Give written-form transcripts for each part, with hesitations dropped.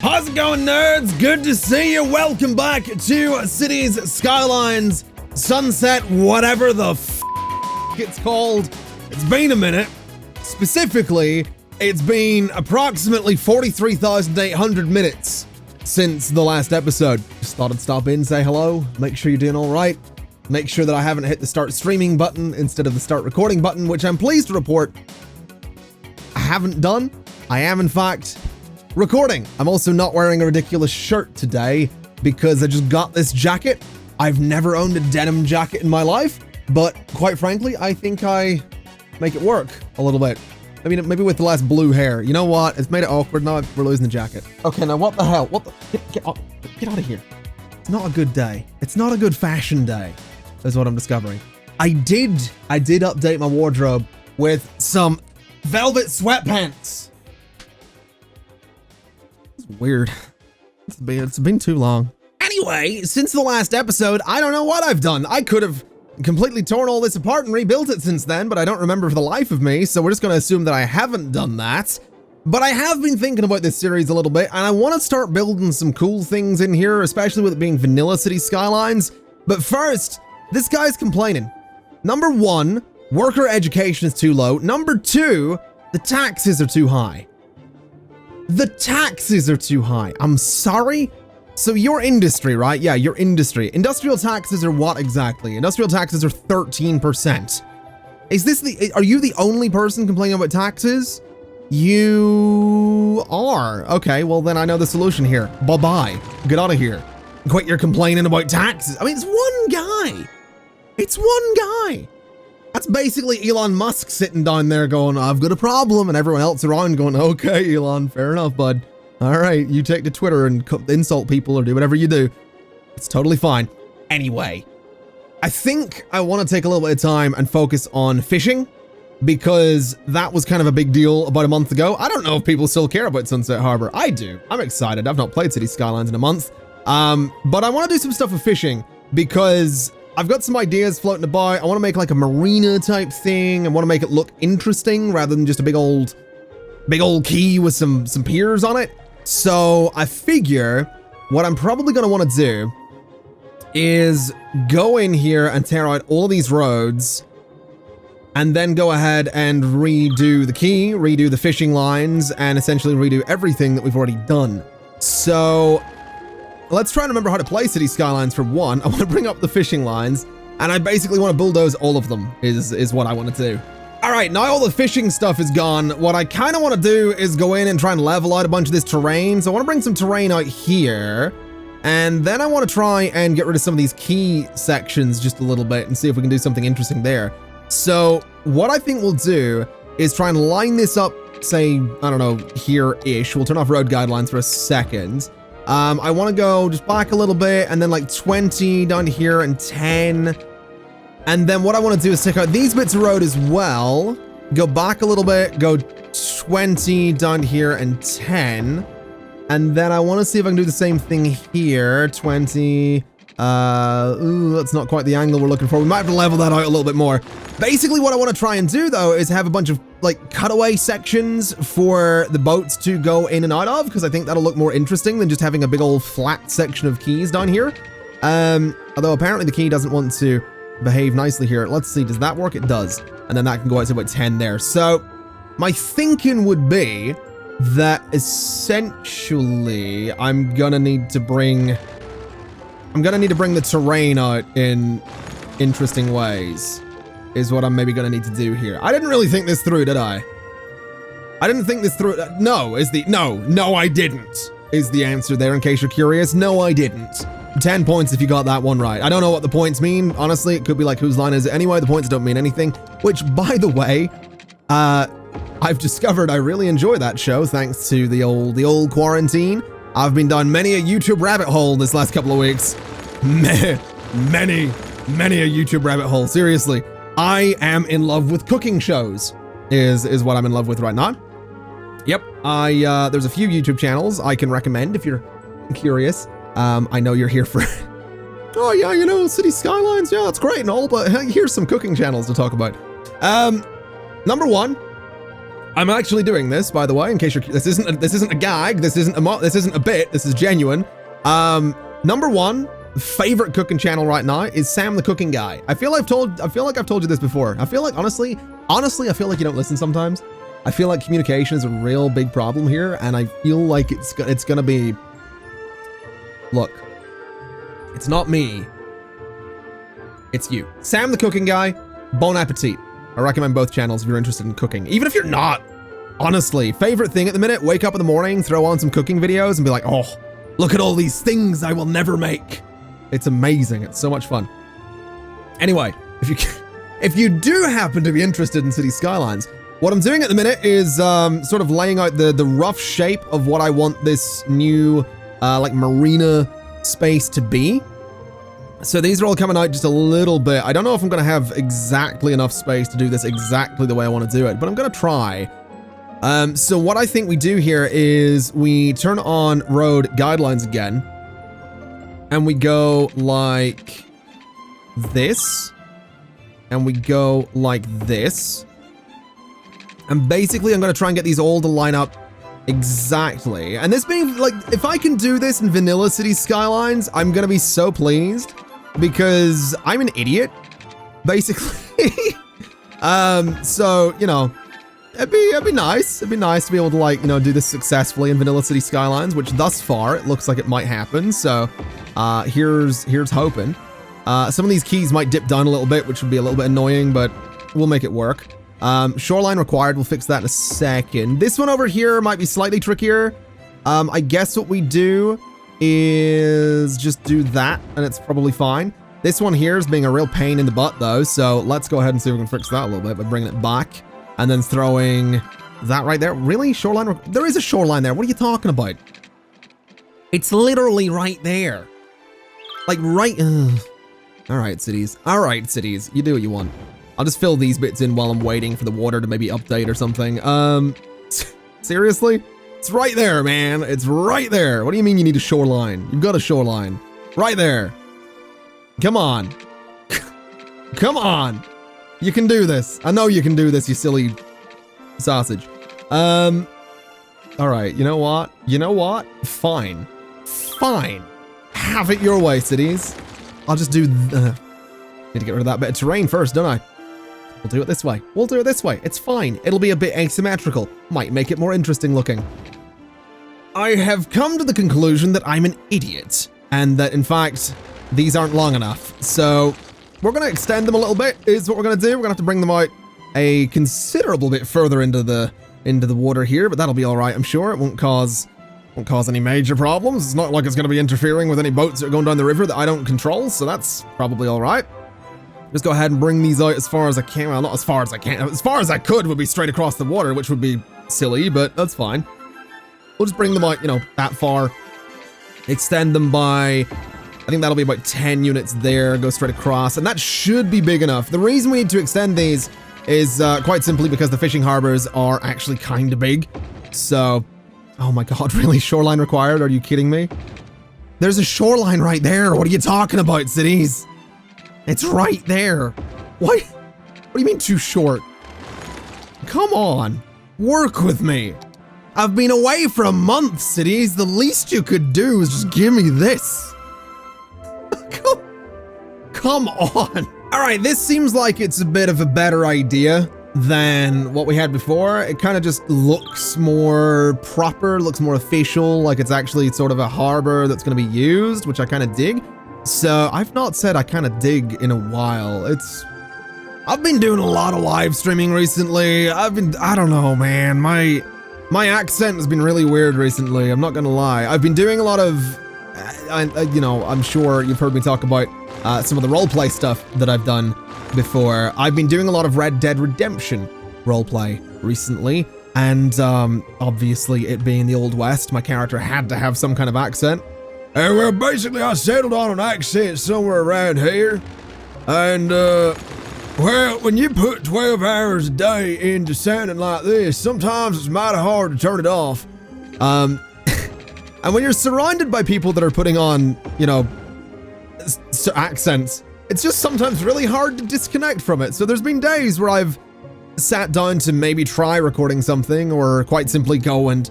How's it going, nerds? Good to see you. Welcome back to Cities Skylines Sunset, whatever the f it's called. It's been a minute. Specifically, it's been approximately 43,800 minutes since the last episode. Just thought I'd stop in, say hello, make sure you're doing all right. Make sure that I haven't hit the start streaming button instead of the start recording button, which I'm pleased to report I haven't done. I am, in fact, recording. I'm also not wearing a ridiculous shirt today because I just got this jacket. I've never owned a denim jacket in my life, but quite frankly, I think I make it work a little bit. I mean, maybe with the less blue hair. You know what? It's made it awkward now. We're losing the jacket. Okay, now what the hell? What the? Get out of here. It's not a good day. It's not a good fashion day, is what I'm discovering. I did update my wardrobe with some velvet sweatpants. Weird. It's been too long. Anyway, since the last episode, I don't know what I've done. I could have completely torn all this apart and rebuilt it since then, but I don't remember for the life of me, so we're just going to assume that I haven't done that. But I have been thinking about this series a little bit, and I want to start building some cool things in here, especially with it being vanilla City Skylines. But first, this guy's complaining. Number one, worker education is too low. Number two, the taxes are too high. The taxes are too high. I'm sorry. So your industry, right? Yeah, your industry. Industrial taxes are what exactly? Industrial taxes are 13%. Are you the only person complaining about taxes? You are. Okay, well then I know the solution here. Bye-bye. Get out of here. Quit your complaining about taxes. I mean, it's one guy. It's one guy. That's basically Elon Musk sitting down there going, I've got a problem, and everyone else around going, okay, Elon, fair enough, bud. All right, you take to Twitter and insult people or do whatever you do. It's totally fine. Anyway, I think I want to take a little bit of time and focus on fishing, because that was kind of a big deal about a month ago. I don't know if people still care about Sunset Harbor. I do. I'm excited. I've not played City Skylines in a month. But I want to do some stuff with fishing because I've got some ideas floating about. I want to make like a marina type thing. I want to make it look interesting rather than just a big old quay with some piers on it. So I figure what I'm probably going to want to do is go in here and tear out all of these roads and then go ahead and redo the quay, redo the fishing lines, and essentially redo everything that we've already done. So let's try and remember how to play City Skylines for one. I want to bring up the fishing lines, and I basically want to bulldoze all of them, is what I want to do. All right, now all the fishing stuff is gone. What I kind of want to do is go in and try and level out a bunch of this terrain. So I want to bring some terrain out here, and then I want to try and get rid of some of these key sections just a little bit and see if we can do something interesting there. So what I think we'll do is try and line this up, say, I don't know, here-ish. We'll turn off road guidelines for a second. I want to go just back a little bit and then like 20 down here and 10. And then what I want to do is take out these bits of road as well. Go back a little bit, go 20 down here and 10. And then I want to see if I can do the same thing here. 20. Ooh, that's not quite the angle we're looking for. We might have to level that out a little bit more. Basically, what I want to try and do, though, is have a bunch of, like, cutaway sections for the boats to go in and out of, because I think that'll look more interesting than just having a big old flat section of quays down here. Although apparently the quay doesn't want to behave nicely here. Let's see, does that work? It does. And then that can go out to about 10 there. So my thinking would be that essentially I'm gonna need to bring the terrain out in interesting ways, is what I'm maybe gonna need to do here. I didn't really think this through, did I? I didn't think this through. No, I didn't, is the answer there, in case you're curious. No, I didn't. 10 points if you got that one right. I don't know what the points mean. Honestly, it could be like, whose line is it anyway? The points don't mean anything, which, by the way, I've discovered I really enjoy that show thanks to the old quarantine. I've been down many a YouTube rabbit hole this last couple of weeks. Many a YouTube rabbit hole. Seriously, I am in love with cooking shows, is what I'm in love with right now. Yep, there's a few YouTube channels I can recommend if you're curious. I know you're here for, oh yeah, you know, City Skylines, yeah, that's great and all, but here's some cooking channels to talk about. Number one, I'm actually doing this, by the way, in case you're, this isn't a gag, this isn't a bit, this is genuine. Number one favorite cooking channel right now is Sam the Cooking Guy. I feel like I've told you this before. I feel like honestly, I feel like you don't listen sometimes. I feel like communication is a real big problem here, and I feel like it's gonna be, look, it's not me, it's you. Sam the Cooking Guy, bon appetit. I recommend both channels if you're interested in cooking. Even if you're not, honestly, favorite thing at the minute, wake up in the morning, throw on some cooking videos and be like, oh, look at all these things I will never make. It's amazing. It's so much fun. Anyway, if you do happen to be interested in City Skylines, what I'm doing at the minute is sort of laying out the rough shape of what I want this new like marina space to be. So these are all coming out just a little bit. I don't know if I'm going to have exactly enough space to do this exactly the way I want to do it, but I'm going to try. So what I think we do here is we turn on road guidelines again, and we go like this, and we go like this. And basically I'm going to try and get these all to line up exactly. And this being like, if I can do this in vanilla City Skylines, I'm going to be so pleased. Because I'm an idiot, basically. So, you know, it'd be nice. It'd be nice to be able to, like, you know, do this successfully in vanilla City Skylines, which thus far it looks like it might happen. So, here's hoping. Some of these keys might dip down a little bit, which would be a little bit annoying, but we'll make it work. Shoreline required. We'll fix that in a second. This one over here might be slightly trickier. I guess what we do is just do that, and it's probably fine. This one here is being a real pain in the butt, though, so let's go ahead and see if we can fix that a little bit by bringing it back, and then throwing that right there. Really? Shoreline? There is a shoreline there. What are you talking about? It's literally right there. Like, right... All right, cities. All right, cities. You do what you want. I'll just fill these bits in while I'm waiting for the water to maybe update or something. Seriously? It's right there, man. It's right there. What do you mean you need a shoreline? You've got a shoreline. Right there. Come on. Come on. You can do this. I know you can do this, you silly sausage. All right, you know what? You know what? Fine. Fine. Have it your way, cities. I'll just do... need to get rid of that bit of terrain first, don't I? We'll do it this way. We'll do it this way. It's fine. It'll be a bit asymmetrical. Might make it more interesting looking. I have come to the conclusion that I'm an idiot, and that, in fact, these aren't long enough. So we're going to extend them a little bit, is what we're going to do. We're going to have to bring them out a considerable bit further into the water here, but that'll be all right, I'm sure. It won't cause any major problems. It's not like it's going to be interfering with any boats that are going down the river that I don't control, so that's probably all right. Just go ahead and bring these out as far as I can. Well, not as far as I can. As far as I could would be straight across the water, which would be silly, but that's fine. We'll just bring them out, you know, that far. Extend them by, I think that'll be about 10 units there. Go straight across, and that should be big enough. The reason we need to extend these is quite simply because the fishing harbors are actually kind of big. So, oh my god, really? Shoreline required? Are you kidding me? There's a shoreline right there. What are you talking about, cities? It's right there. What? What do you mean too short? Come on. Work with me. I've been away for a month, cities. The least you could do is just give me this. Come on. All right, this seems like it's a bit of a better idea than what we had before. It kind of just looks more proper, looks more official, like it's actually sort of a harbor that's going to be used, which I kind of dig. So I've not said I kind of dig in a while. I've been doing a lot of live streaming recently. I don't know, man. My accent has been really weird recently. I'm not gonna lie. I've been doing a lot of, you know, I'm sure you've heard me talk about some of the roleplay stuff that I've done before. I've been doing a lot of Red Dead Redemption roleplay recently. And obviously it being the Old West, my character had to have some kind of accent. Well, basically, I settled on an accent somewhere around here. And, well, when you put 12 hours a day into sounding like this, sometimes it's mighty hard to turn it off. And when you're surrounded by people that are putting on, you know, accents, it's just sometimes really hard to disconnect from it. So there's been days where I've sat down to maybe try recording something or quite simply go and,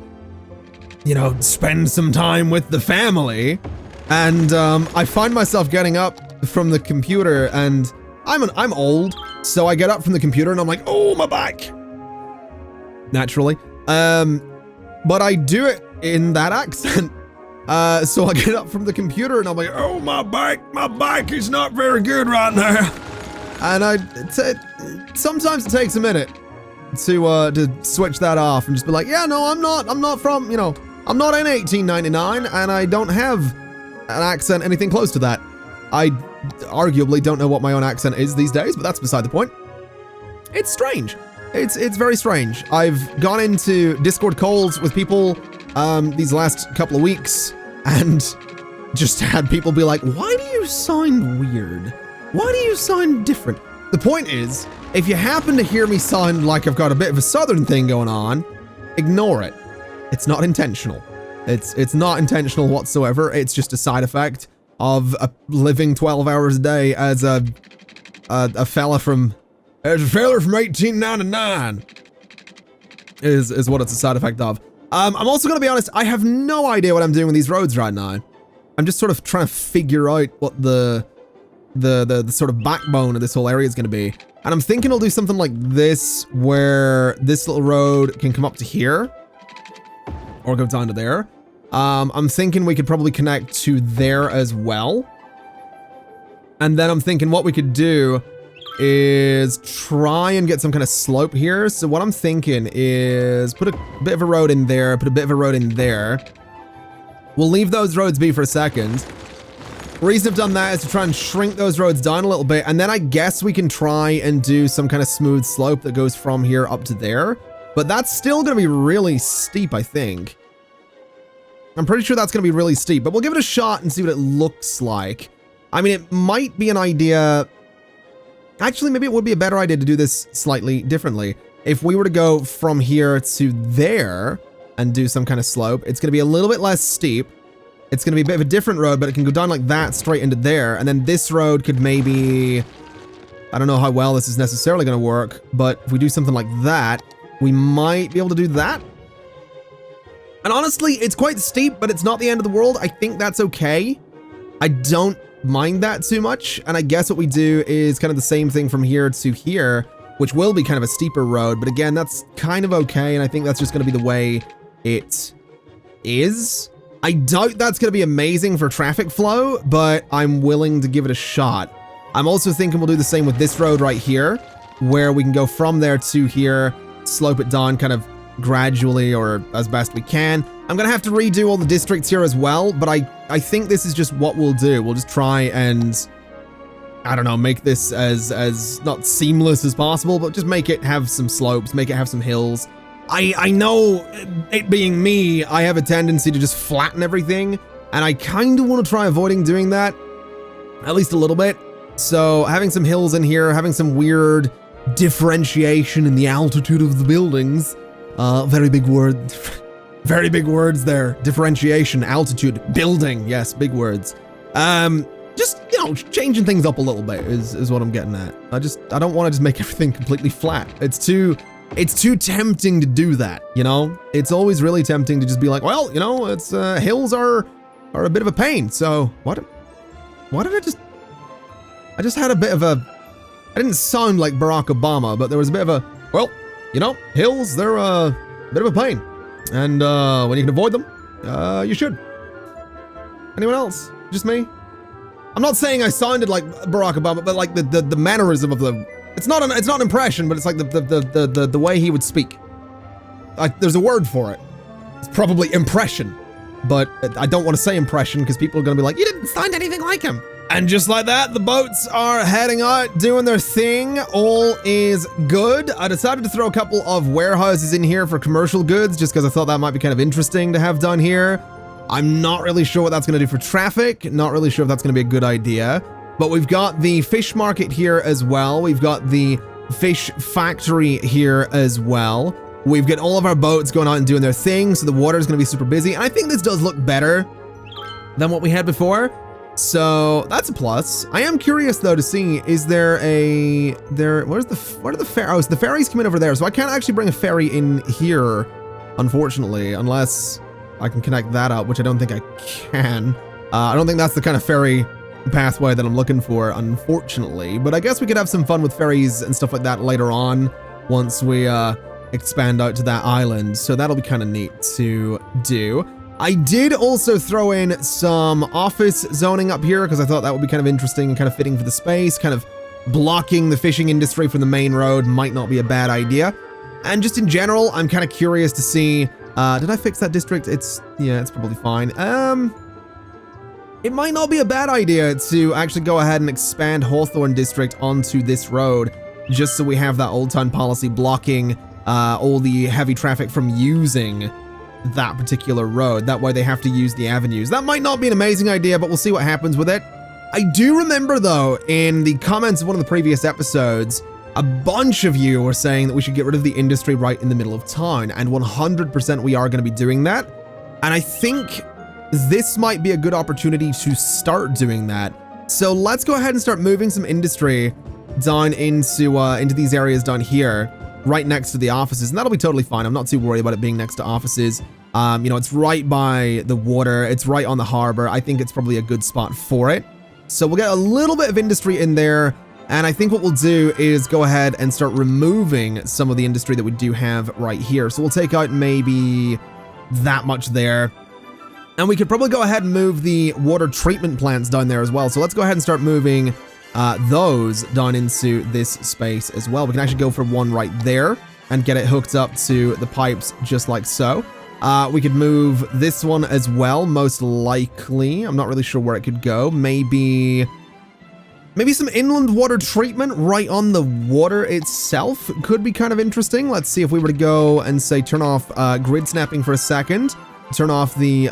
you know, spend some time with the family. And I find myself getting up from the computer, and I'm old, so I get up from the computer and I'm like, oh, my back. Naturally. But I do it in that accent. So I get up from the computer and I'm like, oh, my back is not very good right now. And sometimes it takes a minute to switch that off and just be like, yeah, no, I'm not from, you know, I'm not in 1899 and I don't have an accent anything close to that. I arguably don't know what my own accent is these days, but that's beside the point. It's strange. It's very strange. I've gone into Discord calls with people these last couple of weeks and just had people be like, why do you sound weird? Why do you sound different? The point is, if you happen to hear me sound like I've got a bit of a southern thing going on, ignore it. It's not intentional. It's not intentional whatsoever. It's just a side effect of living 12 hours a day as a fella from 1899 is what it's a side effect of. I'm also gonna be honest, I have no idea what I'm doing with these roads right now. I'm just sort of trying to figure out what the sort of backbone of this whole area is gonna be. And I'm thinking I'll do something like this, where this little road can come up to here or go down to there. I'm thinking we could probably connect to there as well. And then I'm thinking what we could do is try and get some kind of slope here. So what I'm thinking is put a bit of a road in there, put a bit of a road in there. We'll leave those roads be for a second. The reason I've done that is to try and shrink those roads down a little bit. And then I guess we can try and do some kind of smooth slope that goes from here up to there. But that's still going to be really steep, I think. I'm pretty sure that's going to be really steep, but we'll give it a shot and see what it looks like. I mean, it might be an idea. Actually, maybe it would be a better idea to do this slightly differently. If we were to go from here to there and do some kind of slope, it's going to be a little bit less steep. It's going to be a bit of a different road, but it can go down like that straight into there. And then this road could maybe, I don't know how well this is necessarily going to work, but if we do something like that, we might be able to do that. And honestly, it's quite steep, but it's not the end of the world. I think that's okay. I don't mind that too much. And I guess what we do is kind of the same thing from here to here, which will be kind of a steeper road. But again, that's kind of okay. And I think that's just going to be the way it is. I doubt that's going to be amazing for traffic flow, but I'm willing to give it a shot. I'm also thinking we'll do the same with this road right here, where we can go from there to here, slope it down kind of gradually or as best we can. I'm gonna have to redo all the districts here as well, but I think this is just what we'll do. We'll just try and, I don't know, make this as not seamless as possible, but just make it have some slopes, make it have some hills. I know, it being me, I have a tendency to just flatten everything, and I kind of want to try avoiding doing that, at least a little bit. So having some hills in here, having some weird differentiation in the altitude of the buildings. Very big word. Very big words there. Differentiation, altitude, building. Yes, big words. Just, you know, changing things up a little bit is what I'm getting at. I don't want to just make everything completely flat. It's too tempting to do that, you know? It's always really tempting to just be like, well, you know, it's, hills are a bit of a pain. So what did I just had a bit of a, I didn't sound like Barack Obama, but there was a bit of a, well, you know, hills, they're a bit of a pain. And when you can avoid them, you should. Anyone else? Just me? I'm not saying I sounded like Barack Obama, but like the mannerism of the, it's not an impression, but it's like the way he would speak. There's a word for it. It's probably impression, but I don't want to say impression because people are going to be like, you didn't sound anything like him. And just like that, the boats are heading out, doing their thing. All is good. I decided to throw a couple of warehouses in here for commercial goods, just because I thought that might be kind of interesting to have done here. I'm not really sure what that's going to do for traffic. Not really sure if that's going to be a good idea. But we've got the fish market here as well. We've got the fish factory here as well. We've got all of our boats going out and doing their thing, so the water is going to be super busy. And I think this does look better than what we had before. So that's a plus. I am curious though to see, is there where are the ferry? Oh, so the ferries come in over there. So I can't actually bring a ferry in here, unfortunately, unless I can connect that up, which I don't think I can. I don't think that's the kind of ferry pathway that I'm looking for, unfortunately. But I guess we could have some fun with ferries and stuff like that later on once we expand out to that island. So that'll be kind of neat to do. I did also throw in some office zoning up here because I thought that would be kind of interesting and kind of fitting for the space. Kind of blocking the fishing industry from the main road might not be a bad idea. And just in general, I'm kind of curious to see, did I fix that district? Yeah, it's probably fine. It might not be a bad idea to actually go ahead and expand Hawthorne District onto this road, just so we have that old town policy blocking all the heavy traffic from using that particular road. That way they have to use the avenues. That might not be an amazing idea, but we'll see what happens with it. I do remember though, in the comments of one of the previous episodes, a bunch of you were saying that we should get rid of the industry right in the middle of town, and 100% we are going to be doing that. And I think this might be a good opportunity to start doing that. So let's go ahead and start moving some industry down into these areas down here, right next to the offices, and that'll be totally fine. I'm not too worried about it being next to offices. You know, it's right by the water. It's right on the harbor. I think it's probably a good spot for it. So we'll get a little bit of industry in there. And I think what we'll do is go ahead and start removing some of the industry that we do have right here. So we'll take out maybe that much there. And we could probably go ahead and move the water treatment plants down there as well. So let's go ahead and start moving those down into this space as well. We can actually go for one right there and get it hooked up to the pipes just like so. We could move this one as well, most likely. I'm not really sure where it could go. Maybe some inland water treatment right on the water itself could be kind of interesting. Let's see if we were to go and say turn off grid snapping for a second. Turn off the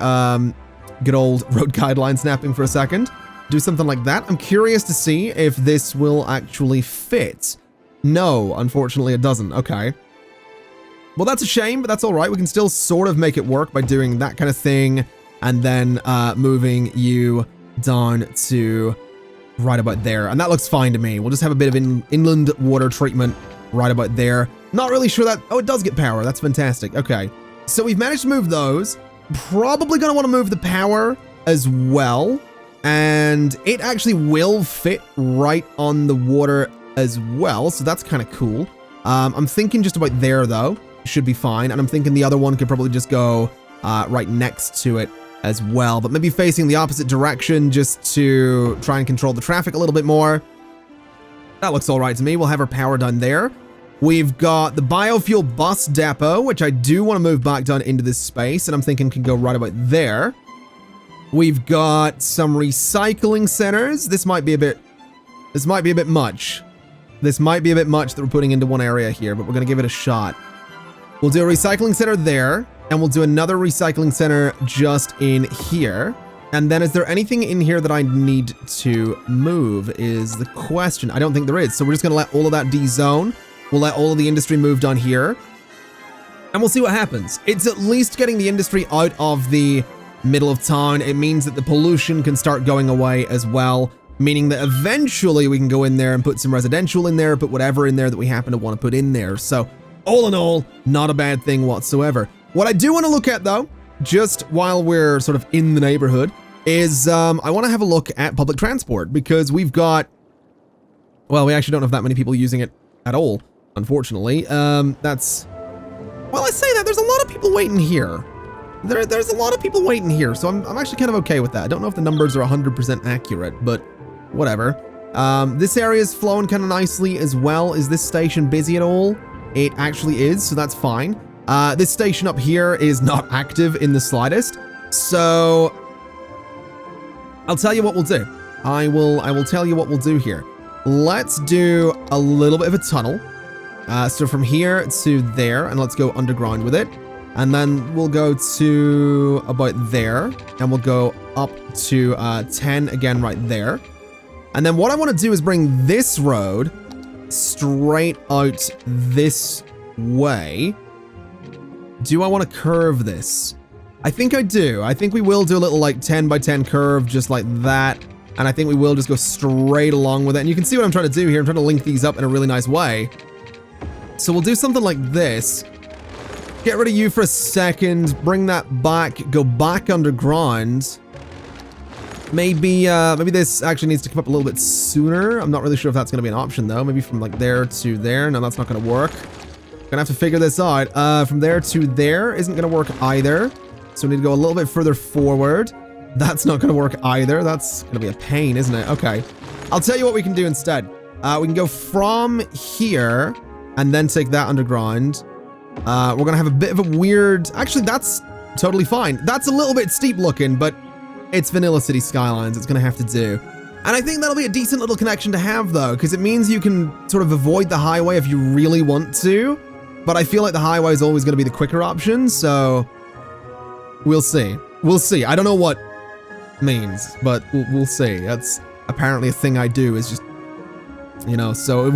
good old road guideline snapping for a second. Do something like that. I'm curious to see if this will actually fit. No, unfortunately it doesn't. Okay. Well, that's a shame, but that's all right. We can still sort of make it work by doing that kind of thing and then moving you down to right about there. And that looks fine to me. We'll just have a bit of inland water treatment right about there. Not really sure that... Oh, it does get power. That's fantastic. Okay. So we've managed to move those. Probably going to want to move the power as well. And it actually will fit right on the water as well. So that's kind of cool. I'm thinking just about there, though. Should be fine. And I'm thinking the other one could probably just go right next to it as well. But maybe facing the opposite direction just to try and control the traffic a little bit more. That looks all right to me. We'll have our power done there. We've got the biofuel bus depot, which I do want to move back down into this space. And I'm thinking can go right about there. We've got some recycling centers. This might be a bit much. This might be a bit much that we're putting into one area here, but we're going to give it a shot. We'll do a recycling center there, and we'll do another recycling center just in here. And then is there anything in here that I need to move is the question. I don't think there is. So we're just going to let all of that de-zone. We'll let all of the industry move down here. And we'll see what happens. It's at least getting the industry out of the middle of town. It means that the pollution can start going away as well, meaning that eventually we can go in there and put some residential in there, put whatever in there that we happen to want to put in there. So all in all, not a bad thing whatsoever. What I do want to look at though, just while we're sort of in the neighborhood, is I want to have a look at public transport because we've got, well, we actually don't have that many people using it at all, unfortunately. Well, I say that there's a lot of people waiting here. There's a lot of people waiting here, so I'm actually kind of okay with that. I don't know if the numbers are 100% accurate, but whatever. This area is flowing kind of nicely as well. Is this station busy at all? It actually is, so that's fine. This station up here is not active in the slightest, so I'll tell you what we'll do. I will tell you what we'll do here. Let's do a little bit of a tunnel. So from here to there, and let's go underground with it. And then we'll go to about there, and we'll go up to 10 again right there. And then what I want to do is bring this road straight out this way. Do I want to curve this? I think I do. I think we will do a little like 10 by 10 curve just like that. And I think we will just go straight along with it. And you can see what I'm trying to do here. I'm trying to link these up in a really nice way. So we'll do something like this. Get rid of you for a second. Bring that back. Go back underground. Maybe this actually needs to come up a little bit sooner. I'm not really sure if that's going to be an option, though. Maybe from like there to there. No, that's not going to work. Gonna have to figure this out. From there to there isn't going to work either. So we need to go a little bit further forward. That's not going to work either. That's going to be a pain, isn't it? Okay. I'll tell you what we can do instead. We can go from here and then take that underground. We're going to have a bit of a weird... Actually, that's totally fine. That's a little bit steep looking, but it's Vanilla City Skylines. It's going to have to do. And I think that'll be a decent little connection to have, though, because it means you can sort of avoid the highway if you really want to. But I feel like the highway is always going to be the quicker option, so we'll see. We'll see. I don't know what means, but we'll see. That's apparently a thing I do, is just, you know, so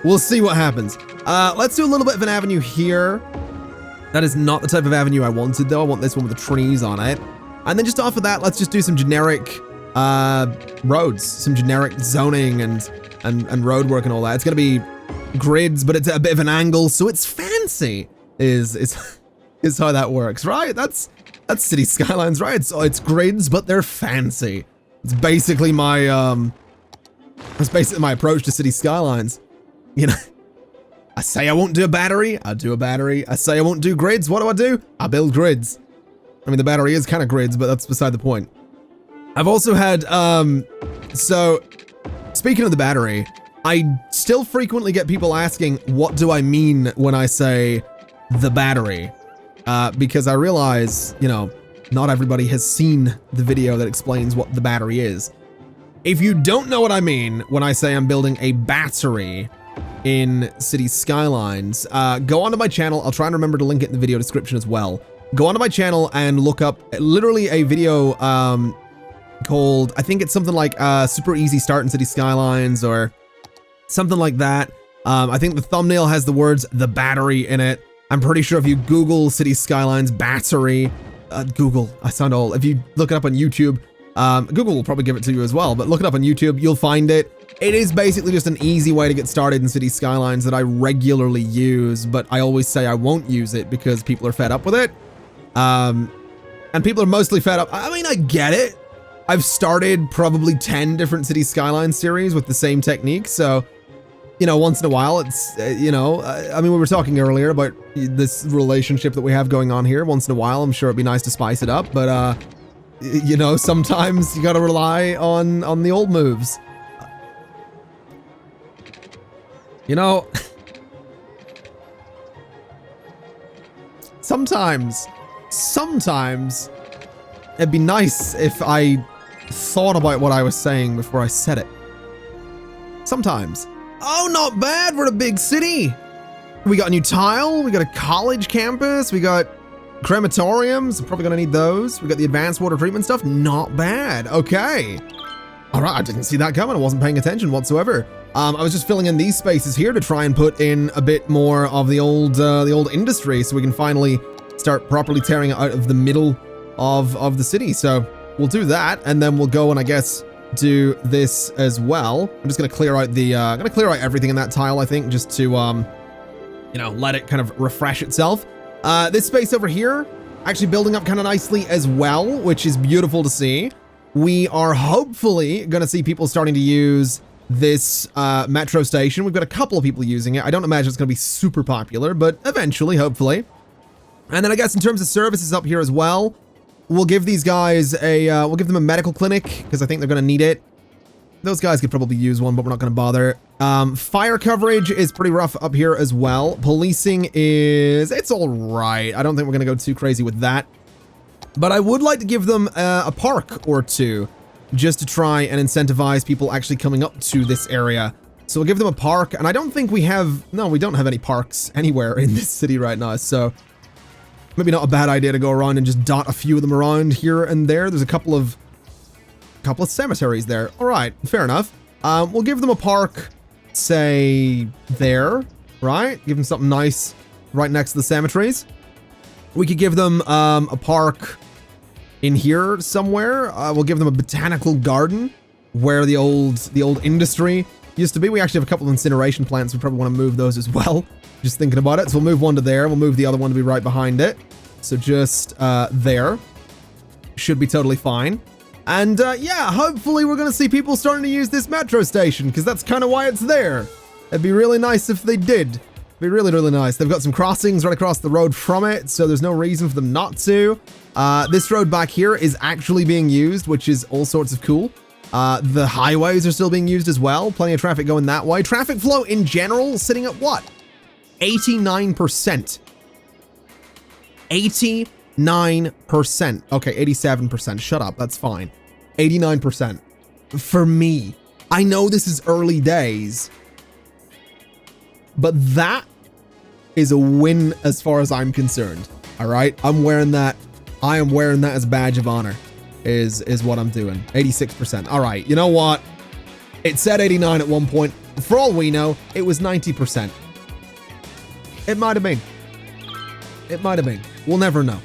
we'll see what happens. Let's do a little bit of an avenue here. That is not the type of avenue I wanted, though. I want this one with the trees on it. And then just off of that, let's just do some generic roads, some generic zoning and road work and all that. It's going to be grids, but it's at a bit of an angle, so it's fancy is how that works, right? That's City Skylines, right? It's grids, but they're fancy. It's basically my approach to City Skylines. You know, I say I won't do a battery, I do a battery. I say I won't do grids, what do? I build grids. I mean, the battery is kind of grids, but that's beside the point. I've also had, so speaking of the battery, I still frequently get people asking, what do I mean when I say the battery? Because I realize, you know, not everybody has seen the video that explains what the battery is. If you don't know what I mean when I say I'm building a battery in City Skylines, go onto my channel. I'll try and remember to link it in the video description as well. Go onto my channel and look up literally a video called, I think it's something like Super Easy Start in City Skylines or something like that. I think the thumbnail has the words "the battery" in it. I'm pretty sure if you Google City Skylines battery, Google, I sound old. If you look it up on YouTube, Google will probably give it to you as well, but look it up on YouTube, you'll find it. It is basically just an easy way to get started in City Skylines that I regularly use, but I always say I won't use it because people are fed up with it. And people are mostly fed up. I mean, I get it. I've started probably 10 different City Skylines series with the same technique, so, you know, once in a while, it's, you know, I mean, we were talking earlier about this relationship that we have going on here. Once in a while, I'm sure it'd be nice to spice it up, but, you know, sometimes you gotta rely on the old moves. You know, sometimes it'd be nice if I thought about what I was saying before I said it. Sometimes. Oh, not bad. We're in a big city. We got a new tile. We got a college campus. We got crematoriums. I'm probably gonna need those. We got the advanced water treatment stuff. Not bad. Okay. All right. I didn't see that coming. I wasn't paying attention whatsoever. I was just filling in these spaces here to try and put in a bit more of the old industry so we can finally start properly tearing it out of the middle of the city. So we'll do that, and then we'll go and I guess do this as well. I'm just gonna clear out everything in that tile, I think, just to you know, let it kind of refresh itself. This space over here actually building up kind of nicely as well, which is beautiful to see. We are hopefully gonna see people starting to use this metro station. We've got a couple of people using it. I don't imagine it's gonna be super popular, but eventually, hopefully. And then I guess in terms of services up here as well, we'll give these guys we'll give them a medical clinic because I think they're gonna need it. Those guys could probably use one, but we're not gonna bother. Fire coverage is pretty rough up here as well. Policing it's all right. I don't think we're gonna go too crazy with that. But I would like to give them a park or two just to try and incentivize people actually coming up to this area. So we'll give them a park, and I don't think we don't have any parks anywhere in this city right now, so maybe not a bad idea to go around and just dot a few of them around here and there. There's a couple of cemeteries there. All right, fair enough. We'll give them a park, say there, right? Give them something nice right next to the cemeteries. We could give them a park in here somewhere. We'll give them a botanical garden where the old industry used to be. We actually have a couple of incineration plants. We probably want to move those as well. Just thinking about it. So we'll move one to there. We'll move the other one to be right behind it. So just there. Should be totally fine. And yeah, hopefully we're going to see people starting to use this metro station, because that's kind of why it's there. It'd be really nice if they did. It'd be really, really nice. They've got some crossings right across the road from it, so there's no reason for them not to. This road back here is actually being used, which is all sorts of cool. The highways are still being used as well. Plenty of traffic going that way. Traffic flow in general sitting at what? 89%. 89%. Okay, 87%. Shut up. That's fine. 89%. For me. I know this is early days, but that is a win as far as I'm concerned. All right? I'm wearing that. I am wearing that as a badge of honor is what I'm doing. 86%. All right. You know what? It said 89 at one point. For all we know, it was 90%. It might have been. It might have been. We'll never know.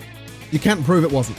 You can't prove it wasn't.